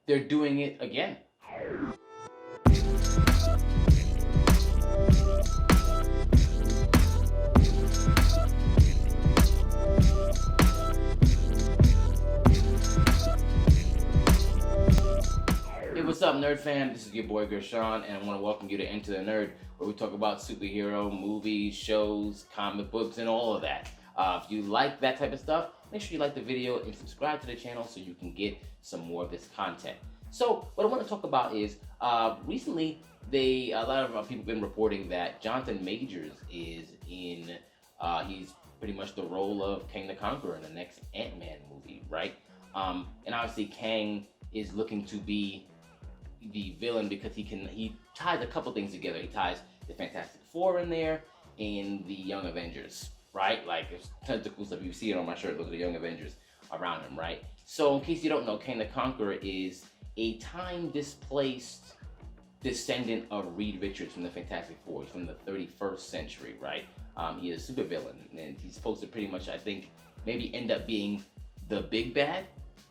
they're doing it again. Hey, what's up, nerd fam? This is your boy Gershon, and I want to welcome you to Enter the Nerd, where we talk about superhero movies, shows, comic books, and all of that. If you like that type of stuff, make sure you like the video and subscribe to the channel so you can get some more of this content. So, what I want to talk about is recently a lot of people have been reporting that Jonathan Majors is in. He's pretty much the role of Kang the Conqueror in the next Ant-Man movie, right? And obviously, Kang is looking to be the villain because he ties a couple things together. He ties the Fantastic Four in there and the Young Avengers, right? Like there's tons of cool stuff. You see it on my shirt. Those are the Young Avengers around him, right? So in case you don't know, Kang the Conqueror is a time displaced descendant of Reed Richards from the Fantastic Four. He's from the 31st century, right? He is a supervillain, and he's supposed to pretty much, I think, maybe end up being the big bad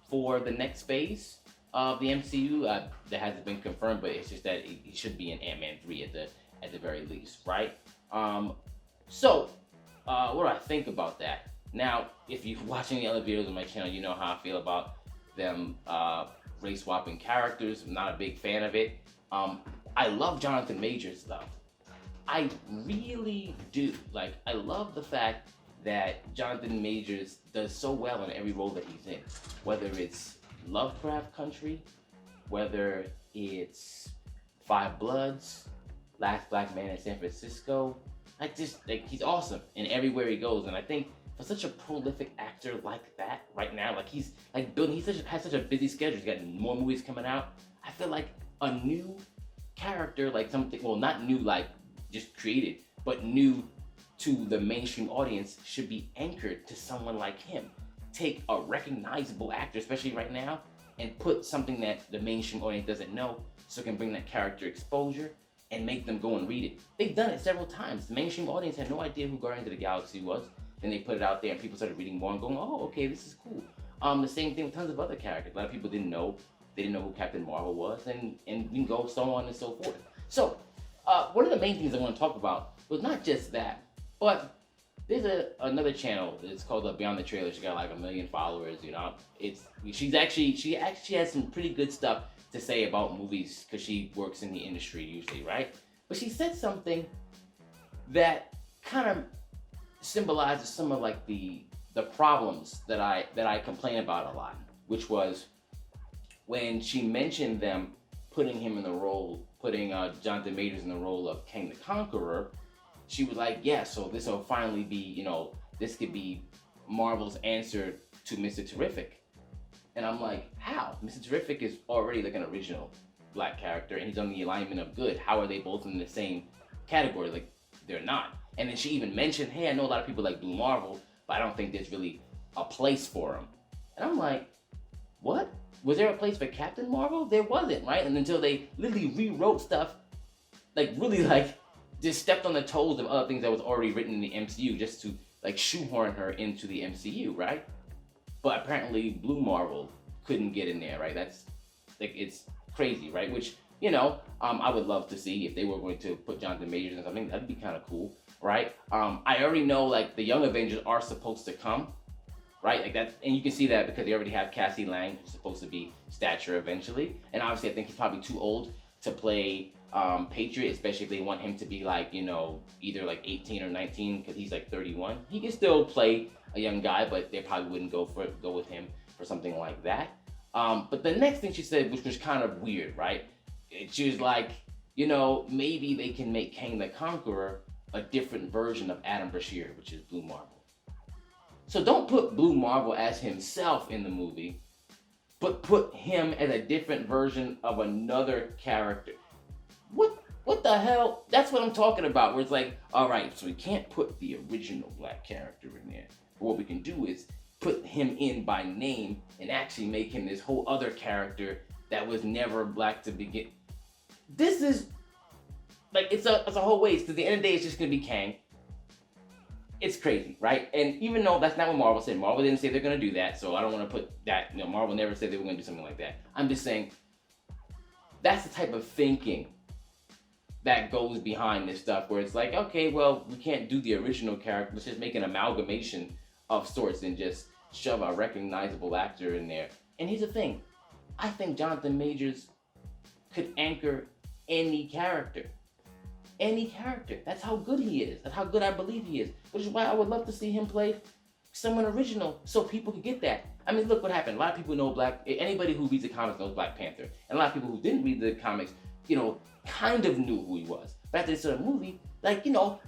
for the next phase of the MCU. That hasn't been confirmed, but it's just that he should be in Ant-Man 3 at the very least, right? So what do I think about that? Now, if you've watched any other videos on my channel, you know how I feel about them race swapping characters. I'm not a big fan of it. I love Jonathan Majors though. I really do. Like, I love the fact that Jonathan Majors does so well in every role that he's in, whether it's Lovecraft Country, whether it's Five Bloods, Last Black Man in San Francisco. He's awesome in everywhere he goes, and I think for such a prolific actor like that right now, like he's like building, has such a busy schedule. He's got more movies coming out. I feel like a new character, like something, well, not new like just created, but new to the mainstream audience, should be anchored to someone like him. Take a recognizable actor, especially right now, and put something that the mainstream audience doesn't know, so it can bring that character exposure and make them go and read it. They've done it several times. The mainstream audience had no idea who Guardians of the Galaxy was. Then they put it out there and people started reading more and going, oh, okay, this is cool. The same thing with tons of other characters. A lot of people didn't know. They didn't know who Captain Marvel was, and we can go so on and so forth. So, one of the main things I want to talk about was not just that, but there's another channel. It's called Beyond the Trailer. She got like 1 million followers. You know, she actually has some pretty good stuff to say about movies because she works in the industry usually, right? But she said something that kind of symbolizes some of like the problems that I complain about a lot, which was when she mentioned them putting him in the role, putting Jonathan Majors in the role of Kang the Conqueror. She was like, yeah, so this will finally be, you know, this could be Marvel's answer to Mr. Terrific. And I'm like, how? Mr. Terrific is already like an original black character, and he's on the alignment of good. How are they both in the same category? Like, they're not. And then she even mentioned, hey, I know a lot of people like Blue Marvel, but I don't think there's really a place for him. And I'm like, what? Was there a place for Captain Marvel? There wasn't, right? And until they literally rewrote stuff, like really like, just stepped on the toes of other things that was already written in the MCU just to like shoehorn her into the MCU, right? But apparently Blue Marvel couldn't get in there, right? That's like, it's crazy, right? Which, you know, I would love to see if they were going to put Jonathan Majors in something. That'd be kind of cool, right? I already know like the Young Avengers are supposed to come, right? Like that, and you can see that because they already have Cassie Lang, who's supposed to be Stature eventually, and obviously I think he's probably too old to play Patriot, especially if they want him to be like, you know, either like 18 or 19, because he's like 31. He can still play a young guy, but they probably wouldn't go with him for something like that. But the next thing she said, which was kind of weird, right? She was like, you know, maybe they can make Kang the Conqueror a different version of Adam Brashear, which is Blue Marvel. So don't put Blue Marvel as himself in the movie, but put him as a different version of another character. What the hell? That's what I'm talking about, where it's like, all right, so we can't put the original black character in there. But what we can do is put him in by name and actually make him this whole other character that was never black to begin. This is, like, it's a whole waste, because at the end of the day, it's just going to be Kang. It's crazy, right? And even though that's not what Marvel said, Marvel didn't say they're going to do that, so I don't want to put that, you know, Marvel never said they were going to do something like that. I'm just saying, that's the type of thinking that goes behind this stuff, where it's like, okay, well, we can't do the original character, let's just make an amalgamation of sorts and just shove a recognizable actor in there. And here's the thing, I think Jonathan Majors could anchor any character. Any character. That's how good he is. That's how good I believe he is. Which is why I would love to see him play someone original so people could get that. I mean, look what happened. A lot of people know anybody who reads the comics knows Black Panther. And a lot of people who didn't read the comics, kind of knew who he was. But after they saw the movie,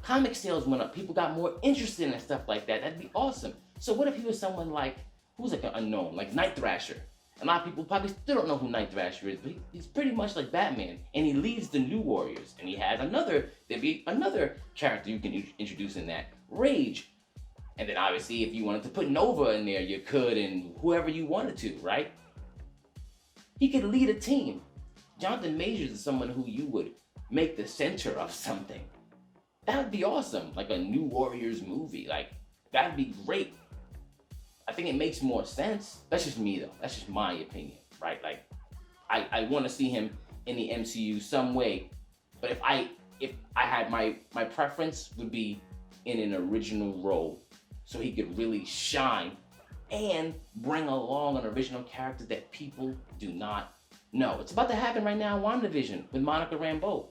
comic sales went up. People got more interested in and stuff like that. That'd be awesome. So what if he was someone who's an unknown, like Night Thrasher? A lot of people probably still don't know who Night Thrasher is, but he's pretty much like Batman, and he leads the New Warriors, and there'd be another character you can introduce in that, Rage. And then obviously, if you wanted to put Nova in there, you could, and whoever you wanted to, right? He could lead a team. Jonathan Majors is someone who you would make the center of something. That would be awesome, like a New Warriors movie. That'd be great. I think it makes more sense. That's just me, though. That's just my opinion, right? I want to see him in the MCU some way, but if I had my preference would be in an original role, so he could really shine and bring along an original character that people do not know. It's about to happen right now in WandaVision with Monica Rambeau.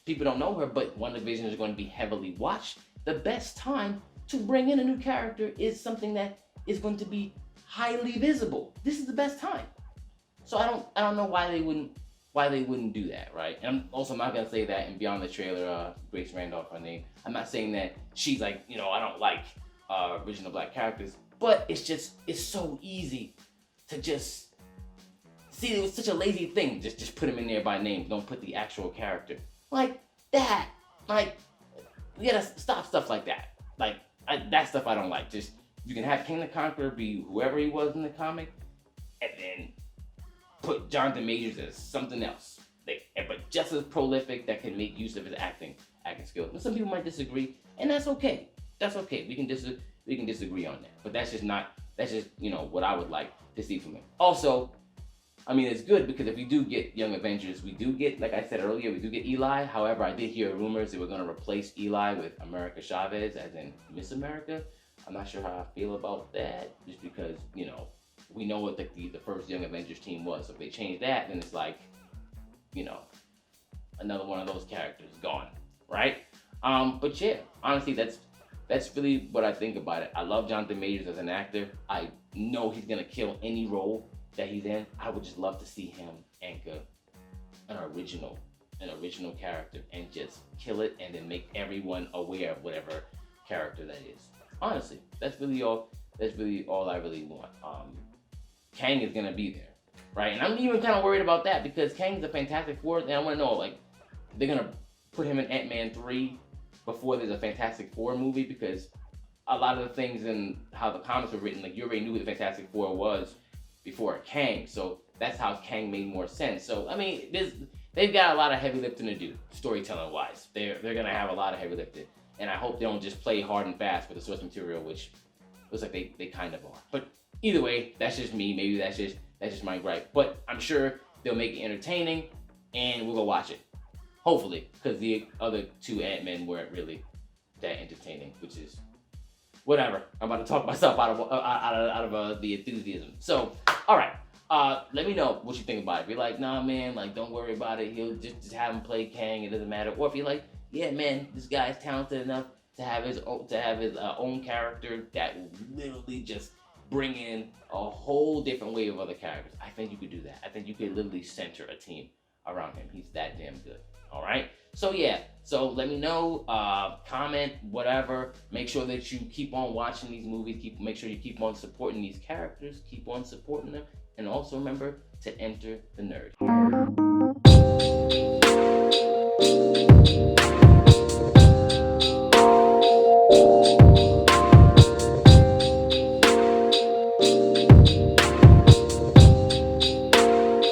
People don't know her, but WandaVision is going to be heavily watched. The best time to bring in a new character is something that is going to be highly visible. This is the best time. So I don't know why they wouldn't do that, right? And I'm also not gonna say that in Beyond the Trailer, Grace Randolph, her name. I'm not saying that she's I don't like original Black characters, but it's so easy to just see. It was such a lazy thing. Just put him in there by name. Don't put the actual character like that. We gotta stop stuff like that. That stuff I don't like. Just, you can have King the Conqueror be whoever he was in the comic, and then put Jonathan Majors as something else, but just as prolific, that can make use of his acting skills. And some people might disagree, and that's okay. That's okay. We can disagree on that. But that's just what I would like to see from him. Also, I mean, it's good because if we do get Young Avengers, we do get, like I said earlier, we do get Eli. However, I did hear rumors that we're going to replace Eli with America Chavez, as in Miss America. I'm not sure how I feel about that, just because, we know what the first Young Avengers team was. So if they change that, then it's another one of those characters gone, right? But yeah, honestly, that's really what I think about it. I love Jonathan Majors as an actor. I know he's gonna kill any role that he's in. I would just love to see him anchor an original character and just kill it, and then make everyone aware of whatever character that is. Honestly, that's really all I really want. Kang is gonna be there, right? And I'm even kind of worried about that because Kang's a Fantastic Four, and I want to know, they're gonna put him in Ant-Man 3 before there's a Fantastic Four movie, because a lot of the things in how the comics were written, you already knew what the Fantastic Four was before Kang, so that's how Kang made more sense. So I mean, they've got a lot of heavy lifting to do, storytelling wise. They're gonna have a lot of heavy lifting, and I hope they don't just play hard and fast with the source material, which looks like they kind of are. But either way, that's just me. Maybe that's just my gripe. But I'm sure they'll make it entertaining, and we'll go watch it. Hopefully, because the other two Ant-Men weren't really that entertaining, which is whatever. I'm about to talk myself out of the enthusiasm. So, all right. Let me know what you think about it. If you're like, nah, man, don't worry about it. He'll just have him play Kang. It doesn't matter. Or if you're like, yeah, man, this guy's talented enough to have his own character that will literally just bring in a whole different wave of other characters. I think you could do that. I think you could literally center a team around him. He's that damn good. All right. So yeah. So let me know. Comment, whatever. Make sure that you keep on watching these movies. Make sure you keep on supporting these characters. Keep on supporting them, and also remember to enter the nerd.